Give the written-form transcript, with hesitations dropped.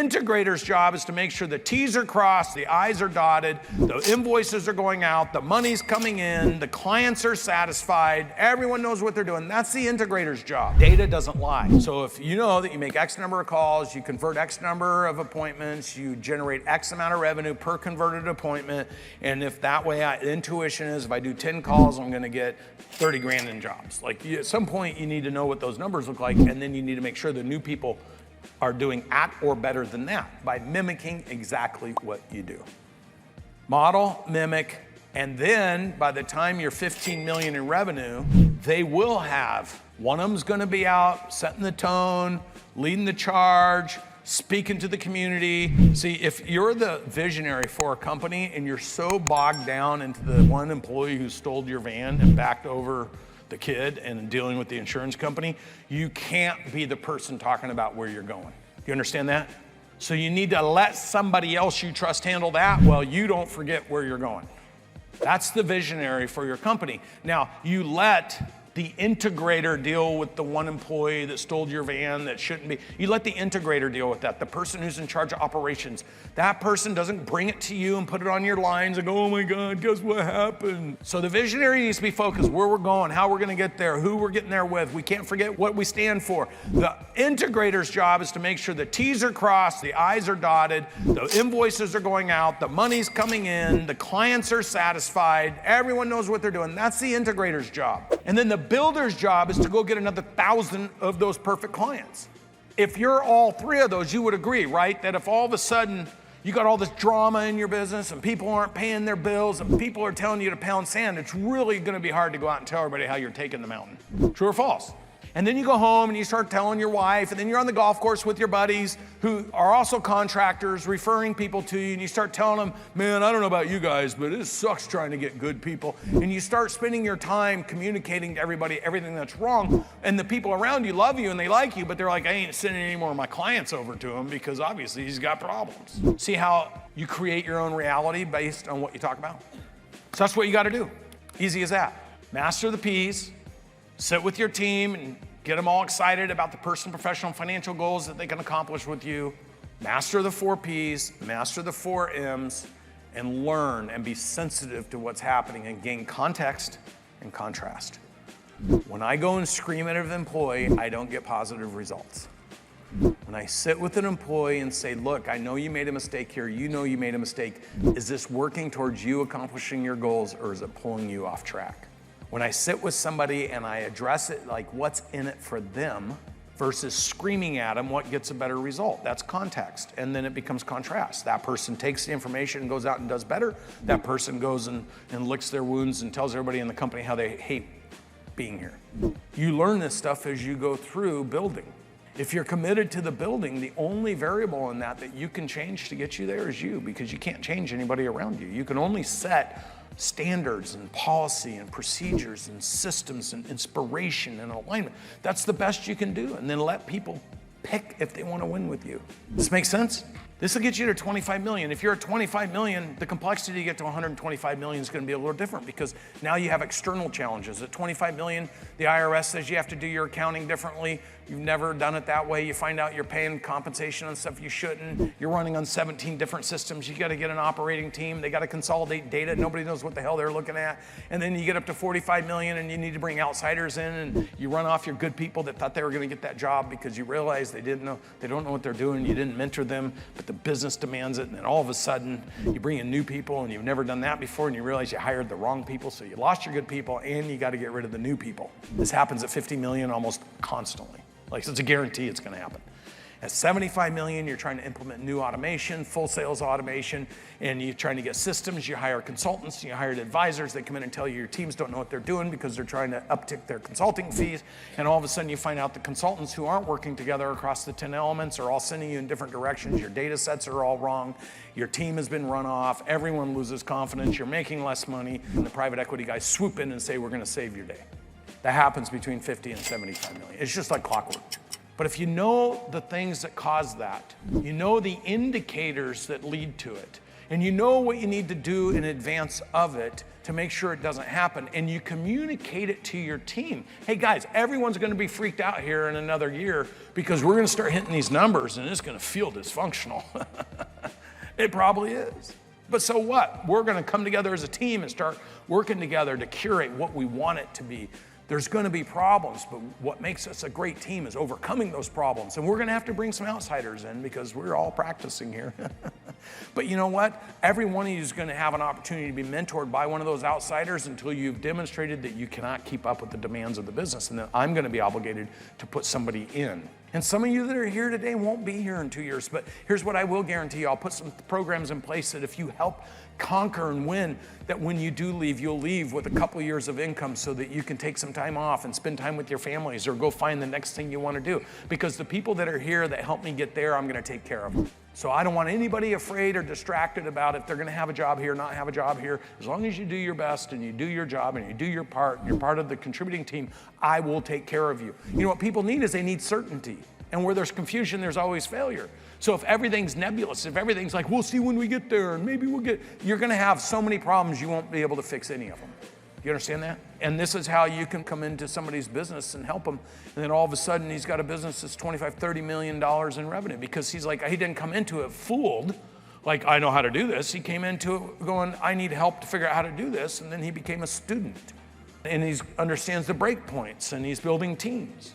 integrator's job is to make sure the T's are crossed, the I's are dotted, the invoices are going out, the money's coming in, the clients are satisfied, everyone knows what they're doing. That's the integrator's job. Data doesn't lie. So if you know that you make X number of calls, you convert X number of appointments, you generate X amount of revenue per converted appointment, and if that way, intuition is if I do 10 calls, I'm gonna get 30 grand in jobs. Like at some point you need to know what those numbers look like, and then you need to make sure the new people are doing at or better than that by mimicking exactly what you do. Model, mimic, and then by the time you're 15 million in revenue, they will have, one of them's gonna be out, setting the tone, leading the charge, speaking to the community. See, if you're the visionary for a company and you're so bogged down into the one employee who stole your van and backed over the kid and dealing with the insurance company, you can't be the person talking about where you're going. You understand that? So you need to let somebody else you trust handle that while you don't forget where you're going. That's the visionary for your company. Now, you let the integrator deal with the one employee that stole your van that shouldn't be. You let the integrator deal with that, the person who's in charge of operations. That person doesn't bring it to you and put it on your lines and go, oh my God, guess what happened? So the visionary needs to be focused where we're going, how we're gonna get there, who we're getting there with. We can't forget what we stand for. The integrator's job is to make sure the T's are crossed, the I's are dotted, the invoices are going out, the money's coming in, the clients are satisfied, everyone knows what they're doing. That's the integrator's job. And then the builder's job is to go get another 1,000 of those perfect clients. If you're all three of those, you would agree, right? That if all of a sudden you got all this drama in your business and people aren't paying their bills and people are telling you to pound sand, it's really gonna be hard to go out and tell everybody how you're taking the mountain. True or false? And then you go home and you start telling your wife, and then you're on the golf course with your buddies who are also contractors, referring people to you, and you start telling them, man, I don't know about you guys, but it sucks trying to get good people. And you start spending your time communicating to everybody everything that's wrong, and the people around you love you and they like you, but they're like, I ain't sending any more of my clients over to him because obviously he's got problems. See how you create your own reality based on what you talk about? So that's what you gotta do. Easy as that. Master the P's. Sit with your team and get them all excited about the personal, professional, and financial goals that they can accomplish with you. Master the 4 P's, master the 4 M's, and learn and be sensitive to what's happening and gain context and contrast. When I go and scream at an employee, I don't get positive results. When I sit with an employee and say, look, I know you made a mistake here, you know you made a mistake. Is this working towards you accomplishing your goals, or is it pulling you off track? When I sit with somebody and I address it like what's in it for them versus screaming at them, what gets a better result? That's context, and then it becomes contrast. That person takes the information and goes out and does better. That person goes and licks their wounds and tells everybody in the company how they hate being here. You learn this stuff as you go through building. If you're committed to the building, the only variable in that you can change to get you there is you, because you can't change anybody around you. You can only set standards and policy and procedures and systems and inspiration and alignment. That's the best you can do, and then let people pick if they want to win with you. Does this make sense? This will get you to 25 million. If you're at 25 million, the complexity to get to 125 million is going to be a little different because now you have external challenges. At 25 million, the IRS says you have to do your accounting differently. You've never done it that way. You find out you're paying compensation on stuff you shouldn't. You're running on 17 different systems. You got to get an operating team. They got to consolidate data. Nobody knows what the hell they're looking at. And then you get up to 45 million and you need to bring outsiders in, and you run off your good people that thought they were going to get that job because you realize they don't know what they're doing. You didn't mentor them, but the business demands it. And then all of a sudden you bring in new people and you've never done that before, and you realize you hired the wrong people. So you lost your good people and you got to get rid of the new people. This happens at 50 million almost constantly. Like, it's a guarantee it's going to happen. At 75 million, you're trying to implement new automation, full sales automation, and you're trying to get systems. You hire consultants, you hired advisors. They come in and tell you your teams don't know what they're doing because they're trying to uptick their consulting fees. And all of a sudden you find out the consultants who aren't working together across the 10 elements are all sending you in different directions. Your data sets are all wrong. Your team has been run off. Everyone loses confidence. You're making less money. And the private equity guys swoop in and say, we're going to save your day. That happens between 50 and 75 million. It's just like clockwork. But if you know the things that cause that, you know the indicators that lead to it, And you know what you need to do in advance of it to make sure it doesn't happen. And you communicate it to your team. Hey guys, everyone's gonna be freaked out here in another year because we're gonna start hitting these numbers and it's gonna feel dysfunctional. It probably is. But so what? We're gonna come together as a team and start working together to curate what we want it to be. There's gonna be problems, but what makes us a great team is overcoming those problems. And we're gonna have to bring some outsiders in because we're all practicing here. But you know what? Every one of you is gonna have an opportunity to be mentored by one of those outsiders until you've demonstrated that you cannot keep up with the demands of the business. And then I'm gonna be obligated to put somebody in. And some of you that are here today won't be here in 2 years, but here's what I will guarantee you. I'll put some programs in place that if you help conquer and win, that when you do leave, you'll leave with a couple years of income so that you can take some time off and spend time with your families or go find the next thing you want to do. Because the people that are here that help me get there, I'm going to take care of them. So I don't want anybody afraid or distracted about if they're going to have a job here, not have a job here. As long as you do your best and you do your job and you do your part, and you're part of the contributing team, I will take care of you. You know what people need is they need certainty. And where there's confusion, there's always failure. So if everything's nebulous, if everything's like, we'll see when we get there, and maybe we'll get, you're gonna have so many problems you won't be able to fix any of them. You understand that? And this is how you can come into somebody's business and help them. And then all of a sudden he's got a business that's $25, $30 million in revenue because he's like, he didn't come into it fooled, like I know how to do this. He came into it going, I need help to figure out how to do this. And then he became a student. And he understands the break points and he's building teams.